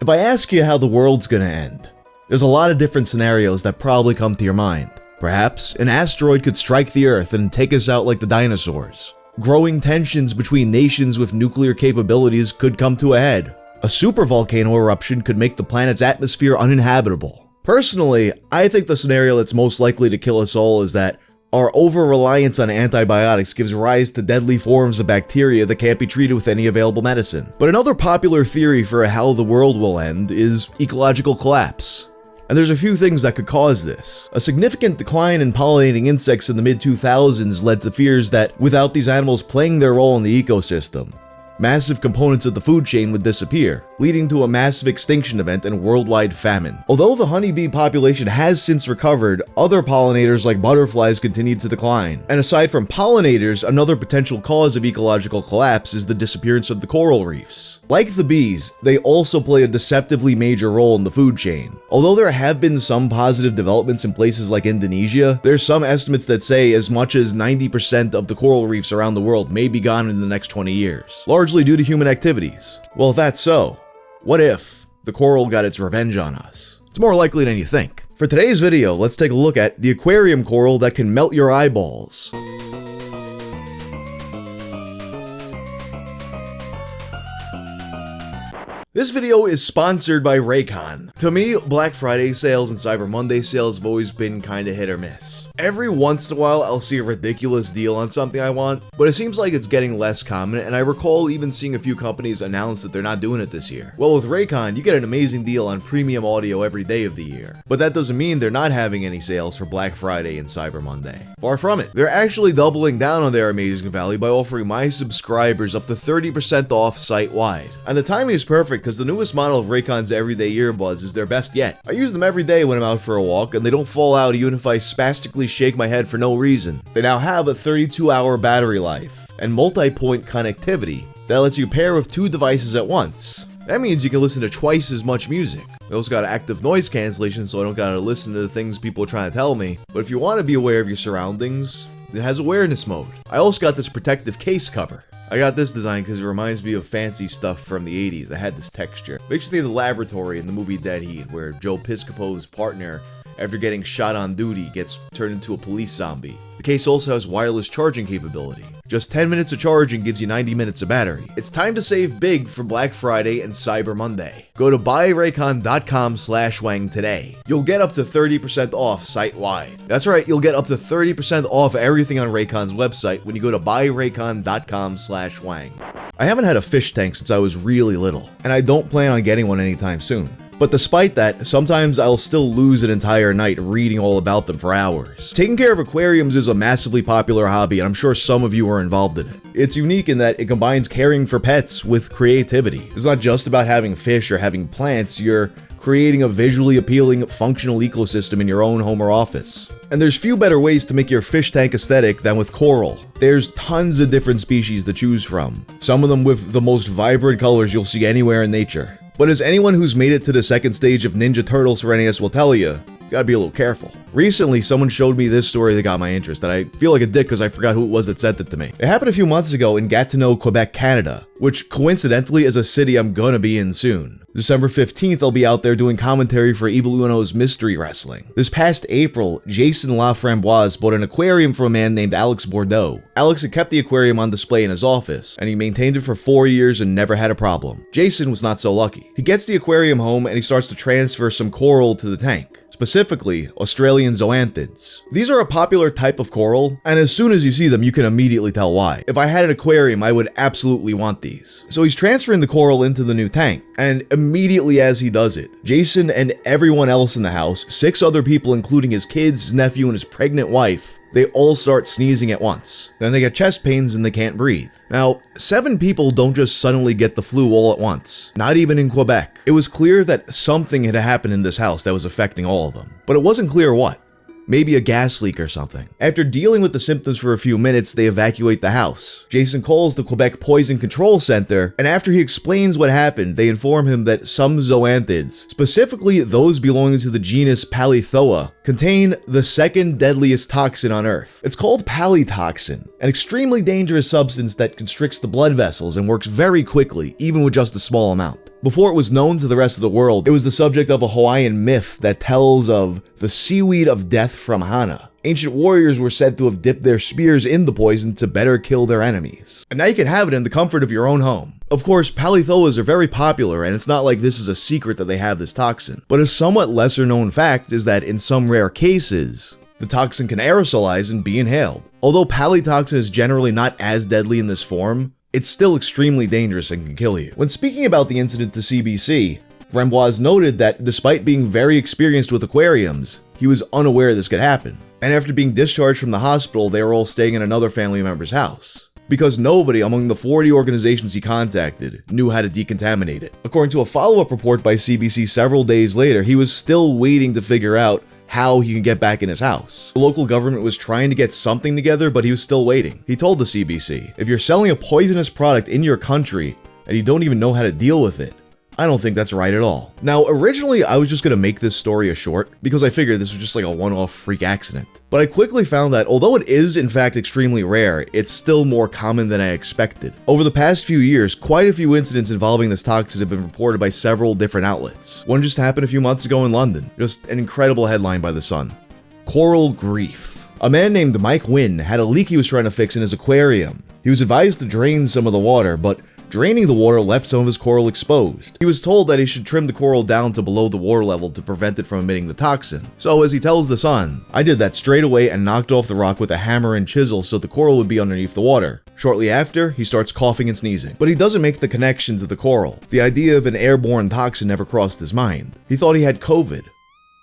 If I ask you how the world's gonna end, there's a lot of different scenarios that probably come to your mind. Perhaps an asteroid could strike the Earth and take us out like the dinosaurs. Growing tensions between nations with nuclear capabilities could come to a head. A supervolcano eruption could make the planet's atmosphere uninhabitable. Personally, I think the scenario that's most likely to kill us all is that our over-reliance on antibiotics gives rise to deadly forms of bacteria that can't be treated with any available medicine. But another popular theory for how the world will end is ecological collapse. And there's a few things that could cause this. A significant decline in pollinating insects in the mid-2000s led to fears that without these animals playing their role in the ecosystem, massive components of the food chain would disappear, leading to a massive extinction event and worldwide famine. Although the honeybee population has since recovered, other pollinators like butterflies continue to decline. And aside from pollinators, another potential cause of ecological collapse is the disappearance of the coral reefs. Like the bees, they also play a deceptively major role in the food chain. Although there have been some positive developments in places like Indonesia, there's some estimates that say as much as 90% of the coral reefs around the world may be gone in the next 20 years, largely due to human activities. Well, if that's so, what if the coral got its revenge on us? It's more likely than you think. For today's video, let's take a look at the aquarium coral that can melt your eyeballs. This video is sponsored by Raycon. To me, Black Friday sales and Cyber Monday sales have always been kinda hit or miss. Every once in a while, I'll see a ridiculous deal on something I want, but it seems like it's getting less common, and I recall even seeing a few companies announce that they're not doing it this year. Well, with Raycon, you get an amazing deal on premium audio every day of the year, but that doesn't mean they're not having any sales for Black Friday and Cyber Monday. Far from it. They're actually doubling down on their amazing value by offering my subscribers up to 30% off site-wide. And the timing is perfect because the newest model of Raycon's everyday earbuds is their best yet. I use them every day when I'm out for a walk, and they don't fall out even if I spastically shake my head for no reason. They now have a 32-hour battery life and multi-point connectivity that lets you pair with two devices at once. That means you can listen to twice as much music. They also got active noise cancellation, so I don't gotta listen to the things people are trying to tell me. But if you want to be aware of your surroundings, it has awareness mode. I also got this protective case cover. I got this design because it reminds me of fancy stuff from the 80s. I had this texture. Makes me think of the laboratory in the movie Dead Heat, where Joe Piscopo's partner, after getting shot on duty, gets turned into a police zombie. The case also has wireless charging capability. Just 10 minutes of charging gives you 90 minutes of battery. It's time to save big for Black Friday and Cyber Monday. Go to buyraycon.com/wang today. You'll get up to 30% off site-wide. That's right, you'll get up to 30% off everything on Raycon's website when you go to buyraycon.com/wang. I haven't had a fish tank since I was really little, and I don't plan on getting one anytime soon. But despite that, sometimes I'll still lose an entire night reading all about them for hours. Taking care of aquariums is a massively popular hobby, and I'm sure some of you are involved in it. It's unique in that it combines caring for pets with creativity. It's not just about having fish or having plants, you're creating a visually appealing, functional ecosystem in your own home or office. And there's few better ways to make your fish tank aesthetic than with coral. There's tons of different species to choose from, some of them with the most vibrant colors you'll see anywhere in nature. But as anyone who's made it to the second stage of Ninja Turtles for NES will tell you, gotta be a little careful. Recently, someone showed me this story that got my interest, and I feel like a dick because I forgot who it was that sent it to me. It happened a few months ago in Gatineau, Quebec, Canada, which coincidentally is a city I'm gonna be in soon. December 15th, I'll be out there doing commentary for Evil Uno's Mystery Wrestling. This past April, Jason Laframboise bought an aquarium from a man named Alex Bordeaux. Alex had kept the aquarium on display in his office, and he maintained it for 4 years and never had a problem. Jason was not so lucky. He gets the aquarium home and he starts to transfer some coral to the tank. Specifically, Australian zoanthids. These are a popular type of coral, and as soon as you see them, you can immediately tell why. If I had an aquarium, I would absolutely want these. So he's transferring the coral into the new tank, and immediately as he does it, Jason and everyone else in the house, 6 other people including his kids, his nephew, and his pregnant wife, they all start sneezing at once. Then they get chest pains and they can't breathe. Now, 7 people don't just suddenly get the flu all at once. Not even in Quebec. It was clear that something had happened in this house that was affecting all of them. But it wasn't clear what. Maybe a gas leak or something. After dealing with the symptoms for a few minutes, they evacuate the house. Jason calls the Quebec Poison Control Center, and after he explains what happened, they inform him that some zoanthids, specifically those belonging to the genus Palithoa, contain the second deadliest toxin on Earth. It's called palitoxin, an extremely dangerous substance that constricts the blood vessels and works very quickly, even with just a small amount. Before it was known to the rest of the world, it was the subject of a Hawaiian myth that tells of the seaweed of death from Hana. Ancient warriors were said to have dipped their spears in the poison to better kill their enemies. And now you can have it in the comfort of your own home. Of course, palithoas are very popular, and it's not like this is a secret that they have this toxin. But a somewhat lesser known fact is that in some rare cases, the toxin can aerosolize and be inhaled. Although palitoxin is generally not as deadly in this form, it's still extremely dangerous and can kill you. When speaking about the incident to CBC, Framboise noted that despite being very experienced with aquariums, he was unaware this could happen. And after being discharged from the hospital, they were all staying in another family member's house, because nobody among the 40 organizations he contacted knew how to decontaminate it. According to a follow-up report by CBC several days later, he was still waiting to figure out how he can get back in his house. The local government was trying to get something together, but he was still waiting. He told the CBC, "If you're selling a poisonous product in your country and you don't even know how to deal with it, I don't think that's right at all." Now, originally I was just gonna make this story a short because I figured this was just like a one-off freak accident. But I quickly found that although it is in fact extremely rare, it's still more common than I expected. Over the past few years, quite a few incidents involving this toxin have been reported by several different outlets. One just happened a few months ago in London. Just an incredible headline by The Sun. Coral grief. A man named Mike Wynn had a leak he was trying to fix in his aquarium. He was advised to drain some of the water, but draining the water left some of his coral exposed. He was told that he should trim the coral down to below the water level to prevent it from emitting the toxin. So as he tells The Sun, "I did that straight away and knocked off the rock with a hammer and chisel so the coral would be underneath the water." Shortly after, he starts coughing and sneezing. But he doesn't make the connection to the coral. The idea of an airborne toxin never crossed his mind. He thought he had COVID.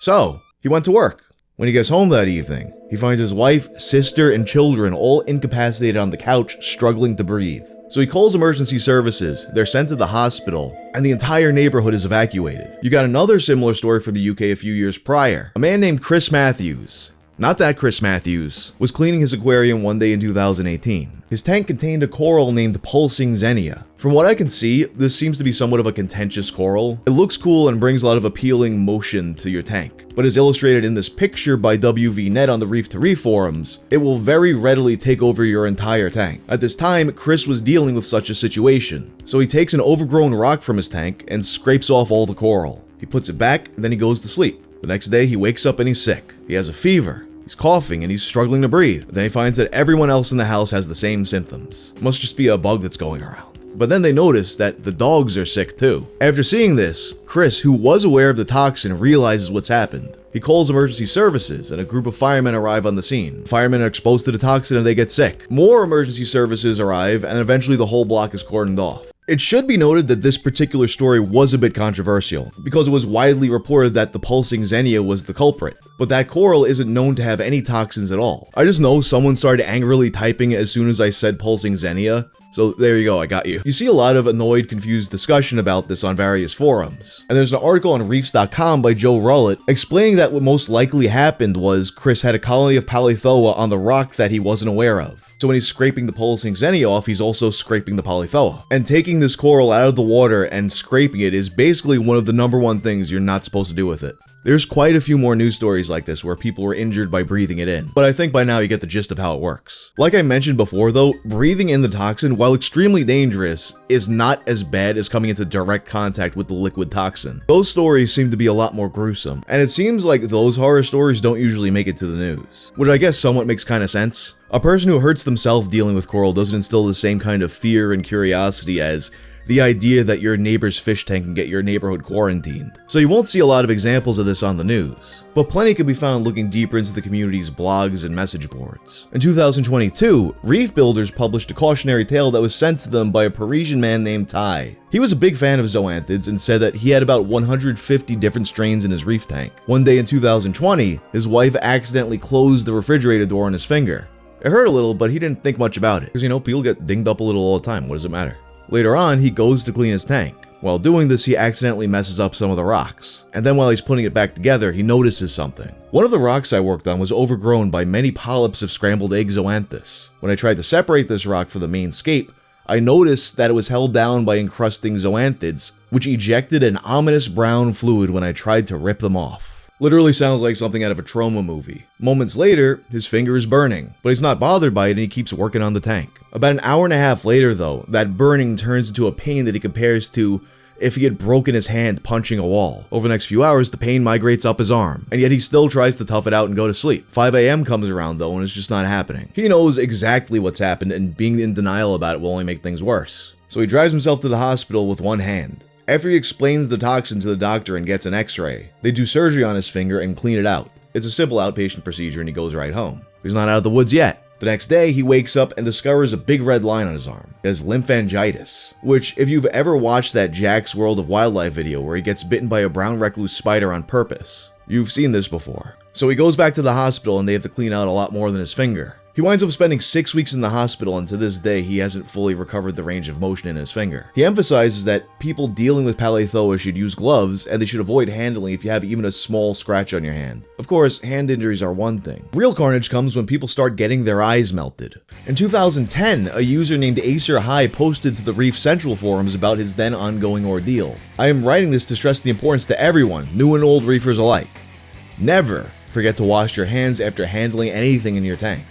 So, he went to work. When he gets home that evening, he finds his wife, sister, and children all incapacitated on the couch, struggling to breathe. So he calls emergency services, they're sent to the hospital, and the entire neighborhood is evacuated. You got another similar story from the UK a few years prior. A man named Chris Matthews, not that Chris Matthews, was cleaning his aquarium one day in 2018. His tank contained a coral named Pulsing Xenia. From what I can see, this seems to be somewhat of a contentious coral. It looks cool and brings a lot of appealing motion to your tank. But as illustrated in this picture by WVNet on the Reef to Reef forums, it will very readily take over your entire tank. At this time, Chris was dealing with such a situation. So he takes an overgrown rock from his tank and scrapes off all the coral. He puts it back, and then he goes to sleep. The next day, he wakes up and he's sick. He has a fever. He's coughing and he's struggling to breathe. Then he finds that everyone else in the house has the same symptoms. Must just be a bug that's going around. But then they notice that the dogs are sick too. After seeing this, Chris, who was aware of the toxin, realizes what's happened. He calls emergency services and a group of firemen arrive on the scene. Firemen are exposed to the toxin and they get sick. More emergency services arrive and eventually the whole block is cordoned off. It should be noted that this particular story was a bit controversial, because it was widely reported that the Pulsing Xenia was the culprit, but that coral isn't known to have any toxins at all. I just know someone started angrily typing as soon as I said Pulsing Xenia, so there you go, I got you. You see a lot of annoyed, confused discussion about this on various forums, and there's an article on Reefs.com by Joe Rullett explaining that what most likely happened was Chris had a colony of Palithoa on the rock that he wasn't aware of. So when he's scraping the Pulsing Xenia off, he's also scraping the Palithoa. And taking this coral out of the water and scraping it is basically one of the #1 things you're not supposed to do with it. There's quite a few more news stories like this where people were injured by breathing it in, but I think by now you get the gist of how it works. Like I mentioned before though, breathing in the toxin, while extremely dangerous, is not as bad as coming into direct contact with the liquid toxin. Those stories seem to be a lot more gruesome, and it seems like those horror stories don't usually make it to the news, which I guess somewhat makes kind of sense. A person who hurts themselves dealing with coral doesn't instill the same kind of fear and curiosity as the idea that your neighbor's fish tank can get your neighborhood quarantined. So you won't see a lot of examples of this on the news, but plenty can be found looking deeper into the community's blogs and message boards. In 2022, reef builders published a cautionary tale that was sent to them by a Parisian man named Ty. He was a big fan of zoanthids and said that he had about 150 different strains in his reef tank. One day in 2020, his wife accidentally closed the refrigerator door on his finger. It hurt a little, but he didn't think much about it, because you know, people get dinged up a little all the time, what does it matter? Later on, he goes to clean his tank. While doing this, he accidentally messes up some of the rocks. And then while he's putting it back together, he notices something. One of the rocks I worked on was overgrown by many polyps of scrambled egg zoanthus. When I tried to separate this rock from the main scape, I noticed that it was held down by encrusting zoanthids, which ejected an ominous brown fluid when I tried to rip them off. Literally sounds like something out of a trauma movie. Moments later, his finger is burning, but he's not bothered by it and he keeps working on the tank. About an hour and a half later though, that burning turns into a pain that he compares to if he had broken his hand punching a wall. Over the next few hours, the pain migrates up his arm, and yet he still tries to tough it out and go to sleep. 5 a.m. comes around though, and it's just not happening. He knows exactly what's happened, and being in denial about it will only make things worse. So he drives himself to the hospital with one hand. After he explains the toxin to the doctor and gets an x-ray, they do surgery on his finger and clean it out. It's a simple outpatient procedure and he goes right home. He's not out of the woods yet. The next day, he wakes up and discovers a big red line on his arm. He has lymphangitis, which, if you've ever watched that Jack's World of Wildlife video where he gets bitten by a brown recluse spider on purpose, you've seen this before. So he goes back to the hospital and they have to clean out a lot more than his finger. He winds up spending 6 weeks in the hospital, and to this day, he hasn't fully recovered the range of motion in his finger. He emphasizes that people dealing with palethoa should use gloves, and they should avoid handling if you have even a small scratch on your hand. Of course, hand injuries are one thing. Real carnage comes when people start getting their eyes melted. In 2010, a user named Acer High posted to the Reef Central forums about his then ongoing ordeal. I am writing this to stress the importance to everyone, new and old reefers alike. Never forget to wash your hands after handling anything in your tank.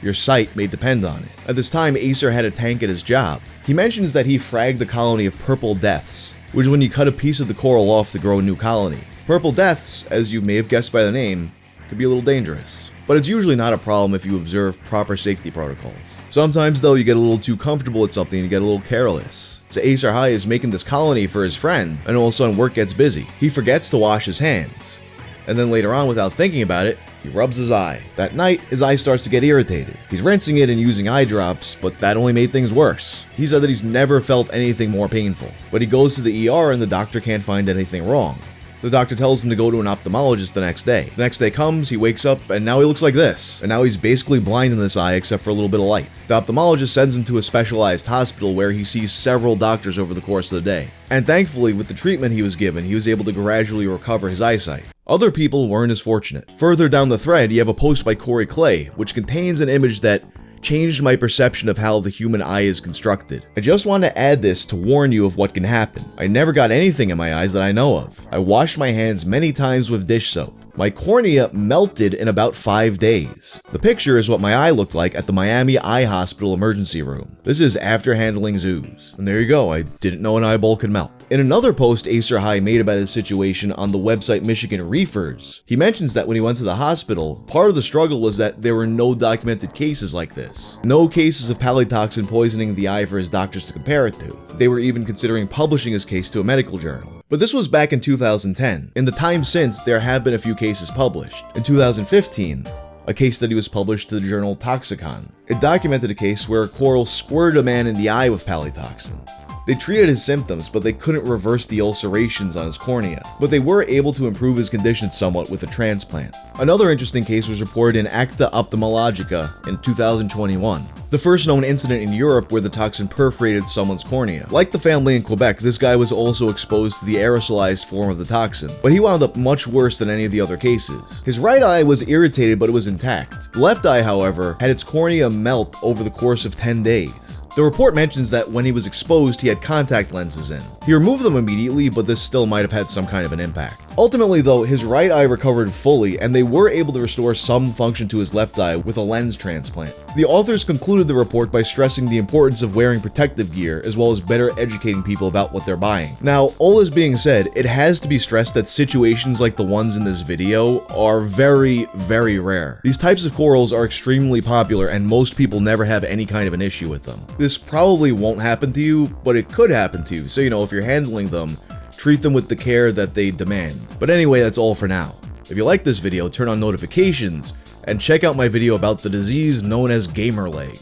Your sight may depend on it. At this time, Acer had a tank at his job. He mentions that he fragged a colony of purple deaths, which is when you cut a piece of the coral off to grow a new colony. Purple deaths, as you may have guessed by the name, could be a little dangerous. But it's usually not a problem if you observe proper safety protocols. Sometimes though, you get a little too comfortable with something and you get a little careless. So Acer High is making this colony for his friend, and all of a sudden work gets busy. He forgets to wash his hands. And then later on, without thinking about it, he rubs his eye. That night, his eye starts to get irritated. He's rinsing it and using eye drops, but that only made things worse. He said that he's never felt anything more painful. But he goes to the ER and the doctor can't find anything wrong. The doctor tells him to go to an ophthalmologist the next day. The next day comes, he wakes up, and now he looks like this. And now he's basically blind in this eye except for a little bit of light. The ophthalmologist sends him to a specialized hospital where he sees several doctors over the course of the day. And thankfully, with the treatment he was given, he was able to gradually recover his eyesight. Other people weren't as fortunate. Further down the thread, you have a post by Corey Clay, which contains an image that changed my perception of how the human eye is constructed. I just want to add this to warn you of what can happen. I never got anything in my eyes that I know of. I washed my hands many times with dish soap. My cornea melted in about 5 days. The picture is what my eye looked like at the Miami Eye Hospital emergency room. This is after handling zoos. And there you go, I didn't know an eyeball could melt. In another post Acer High made about this situation on the website Michigan Reefers, he mentions that when he went to the hospital, part of the struggle was that there were no documented cases like this. No cases of palytoxin poisoning the eye for his doctors to compare it to. They were even considering publishing his case to a medical journal. But this was back in 2010. In the time since, there have been a few cases published. In 2015, a case study was published to the journal Toxicon. It documented a case where a coral squirted a man in the eye with palytoxin. They treated his symptoms, but they couldn't reverse the ulcerations on his cornea. But they were able to improve his condition somewhat with a transplant. Another interesting case was reported in Acta Ophthalmologica in 2021. The first known incident in Europe where the toxin perforated someone's cornea. Like the family in Quebec, this guy was also exposed to the aerosolized form of the toxin, but he wound up much worse than any of the other cases. His right eye was irritated, but it was intact. The left eye, however, had its cornea melt over the course of 10 days. The report mentions that when he was exposed, he had contact lenses in. He removed them immediately, but this still might have had some kind of an impact. Ultimately though, his right eye recovered fully, and they were able to restore some function to his left eye with a lens transplant. The authors concluded the report by stressing the importance of wearing protective gear, as well as better educating people about what they're buying. Now, all this being said, it has to be stressed that situations like the ones in this video are very, very rare. These types of corals are extremely popular, and most people never have any kind of an issue with them. This probably won't happen to you, but it could happen to you, so if you're handling them, treat them with the care that they demand. But anyway, that's all for now. If you like this video, turn on notifications, and check out my video about the disease known as gamer leg.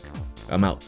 I'm out.